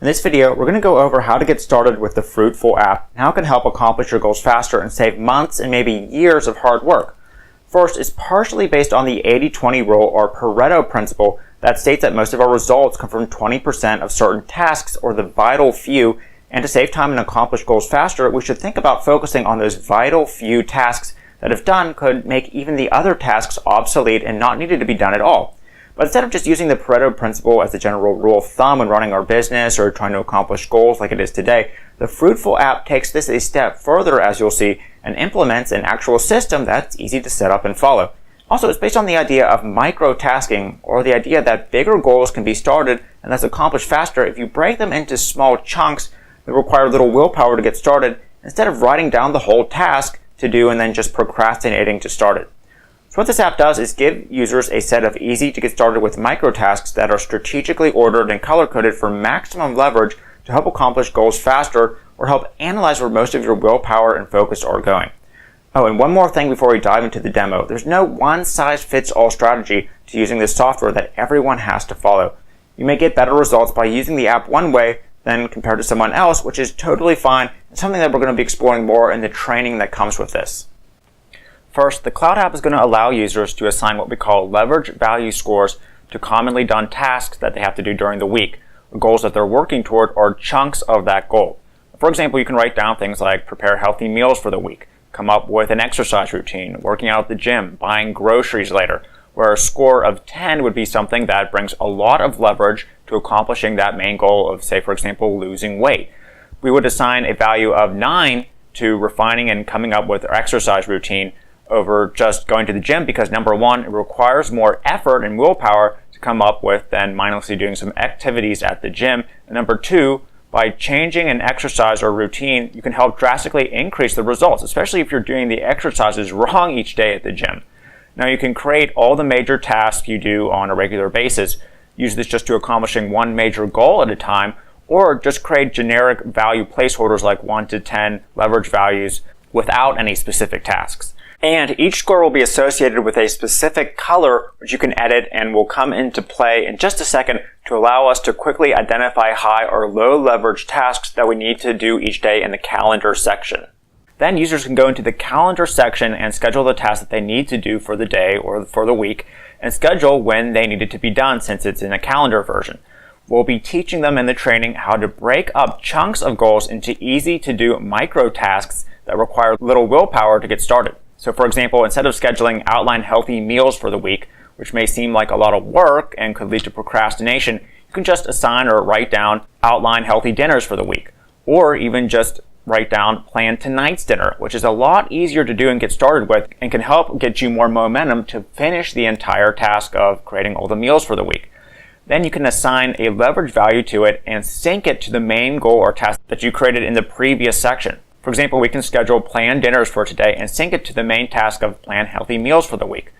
In this video, we're going to go over how to get started with the Fruitphul app and how it can help accomplish your goals faster and save months and maybe years of hard work. First, it's partially based on the 80-20 rule or Pareto principle that states that most of our results come from 20% of certain tasks or the vital few, and to save time and accomplish goals faster, we should think about focusing on those vital few tasks that, if done, could make even the other tasks obsolete and not needed to be done at all. But instead of just using the Pareto principle as the general rule of thumb when running our business or trying to accomplish goals like it is today, the Fruitphul app takes this a step further, as you'll see, and implements an actual system that's easy to set up and follow. Also, it's based on the idea of micro-tasking, or the idea that bigger goals can be started and thus accomplished faster if you break them into small chunks that require little willpower to get started, instead of writing down the whole task to do and then just procrastinating to start it. So what this app does is give users a set of easy to get started with micro tasks that are strategically ordered and color-coded for maximum leverage to help accomplish goals faster or help analyze where most of your willpower and focus are going. Oh, and one more thing before we dive into the demo. There's no one-size-fits-all strategy to using this software that everyone has to follow. You may get better results by using the app one way than compared to someone else, which is totally fine and something that we're going to be exploring more in the training that comes with this. First, the Cloud app is going to allow users to assign what we call leverage value scores to commonly done tasks that they have to do during the week, or goals that they're working toward, or chunks of that goal. For example, you can write down things like prepare healthy meals for the week, come up with an exercise routine, working out at the gym, buying groceries later, where a score of 10 would be something that brings a lot of leverage to accomplishing that main goal of, say, for example, losing weight. We would assign a value of 9 to refining and coming up with our exercise routine over just going to the gym, because number one, it requires more effort and willpower to come up with than mindlessly doing some activities at the gym. And number two, by changing an exercise or routine, you can help drastically increase the results, especially if you're doing the exercises wrong each day at the gym. Now you can create all the major tasks you do on a regular basis. Use this just to accomplishing one major goal at a time, or just create generic value placeholders like 1 to 10 leverage values without any specific tasks. And each score will be associated with a specific color, which you can edit and will come into play in just a second to allow us to quickly identify high or low leverage tasks that we need to do each day in the calendar section. Then users can go into the calendar section and schedule the tasks that they need to do for the day or for the week, and schedule when they need it to be done since it's in a calendar version. We'll be teaching them in the training how to break up chunks of goals into easy to do micro tasks that require little willpower to get started. So for example, instead of scheduling outline healthy meals for the week, which may seem like a lot of work and could lead to procrastination, you can just assign or write down outline healthy dinners for the week, or even just write down plan tonight's dinner, which is a lot easier to do and get started with and can help get you more momentum to finish the entire task of creating all the meals for the week. Then you can assign a leverage value to it and sync it to the main goal or task that you created in the previous section. For example, we can schedule plan dinners for today and sync it to the main task of plan healthy meals for the week.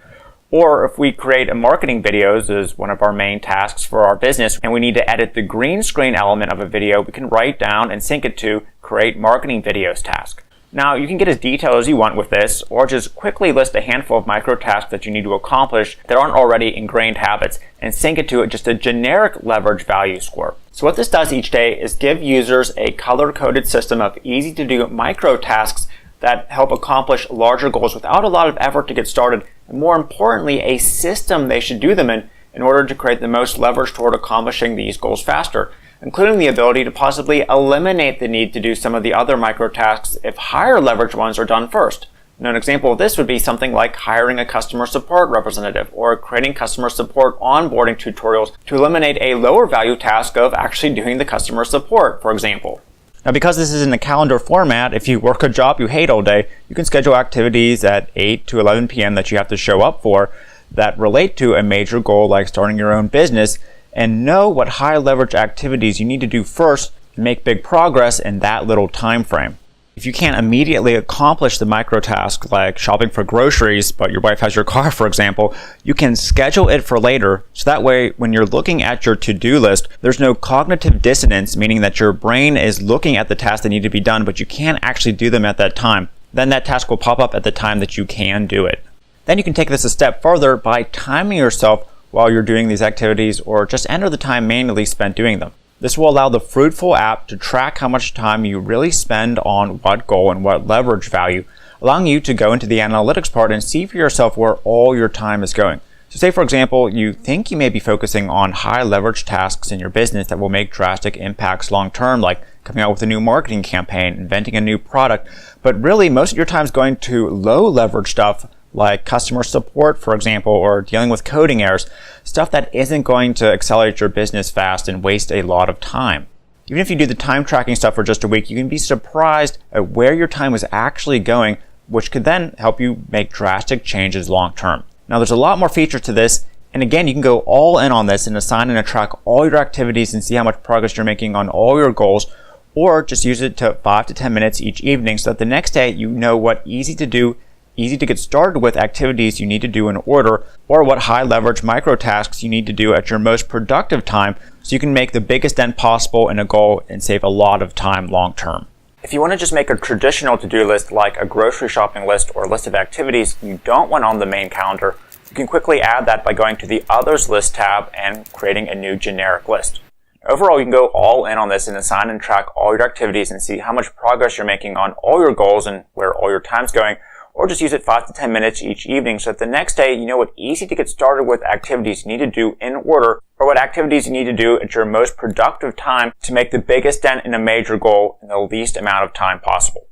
Or if we create a marketing videos as one of our main tasks for our business and we need to edit the green screen element of a video, we can write down and sync it to create marketing videos task. Now you can get as detailed as you want with this, or just quickly list a handful of micro tasks that you need to accomplish that aren't already ingrained habits and sync it to just a generic leverage value score. So what this does each day is give users a color-coded system of easy to do micro tasks that help accomplish larger goals without a lot of effort to get started, and more importantly, a system they should do them in order to create the most leverage toward accomplishing these goals faster, including the ability to possibly eliminate the need to do some of the other micro tasks if higher leverage ones are done first. Now, an example of this would be something like hiring a customer support representative or creating customer support onboarding tutorials to eliminate a lower value task of actually doing the customer support, for example. Now, because this is in a calendar format, if you work a job you hate all day, you can schedule activities at 8 to 11 p.m. that you have to show up for that relate to a major goal like starting your own business, and know what high leverage activities you need to do first to make big progress in that little time frame. If you can't immediately accomplish the micro task like shopping for groceries, but your wife has your car, for example, you can schedule it for later, so that way when you're looking at your to-do list, there's no cognitive dissonance, meaning that your brain is looking at the tasks that need to be done, but you can't actually do them at that time. Then that task will pop up at the time that you can do it. Then you can take this a step further by timing yourself while you're doing these activities, or just enter the time manually spent doing them. This will allow the Fruitphul app to track how much time you really spend on what goal and what leverage value, allowing you to go into the analytics part and see for yourself where all your time is going. So say, for example, you think you may be focusing on high leverage tasks in your business that will make drastic impacts long term, like coming out with a new marketing campaign, inventing a new product, but really most of your time is going to low leverage stuff like customer support, for example, or dealing with coding errors, stuff that isn't going to accelerate your business fast and waste a lot of time. Even if you do the time tracking stuff for just a week, you can be surprised at where your time is actually going, which could then help you make drastic changes long term. Now, there's a lot more features to this, and again, you can go all in on this and assign and track all your activities and see how much progress you're making on all your goals, or just use it to 5 to 10 minutes each evening so that the next day you know what easy to get started with activities you need to do in order, or what high leverage micro tasks you need to do at your most productive time so you can make the biggest dent possible in a goal and save a lot of time long term. If you want to just make a traditional to-do list like a grocery shopping list or a list of activities you don't want on the main calendar, you can quickly add that by going to the Others List tab and creating a new generic list. Overall, you can go all in on this and assign and track all your activities and see how much progress you're making on all your goals and where all your time's going, or just use it 5 to 10 minutes each evening so that the next day you know what easy to get started with activities you need to do in order, or what activities you need to do at your most productive time to make the biggest dent in a major goal in the least amount of time possible.